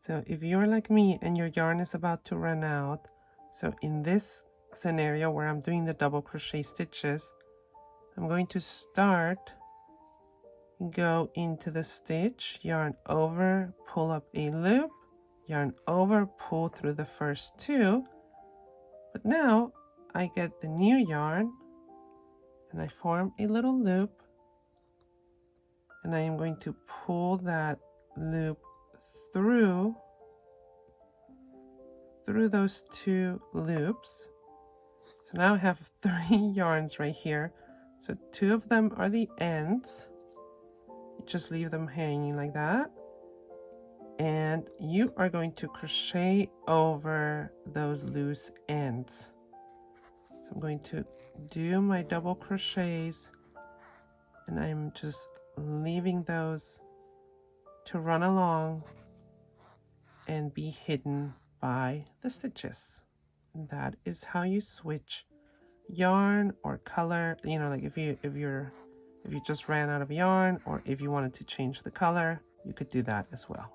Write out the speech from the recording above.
So if you're like me and your yarn is about to run out, so in this scenario where I'm doing the double crochet stitches, I'm going to start, go into the stitch, yarn over, pull up a loop, yarn over, pull through the first two. But now I get the new yarn and I form a little loop, and I am going to pull that loop through those two loops. So now I have 3 yarns right here. So 2 of them are the ends. You just leave them hanging like that. And you are going to crochet over those loose ends. So I'm going to do my double crochets, and I'm just leaving those to run along and be hidden by the stitches. And that is how you switch yarn or color. You know, like if you just ran out of yarn, or if you wanted to change the color, you could do that as well.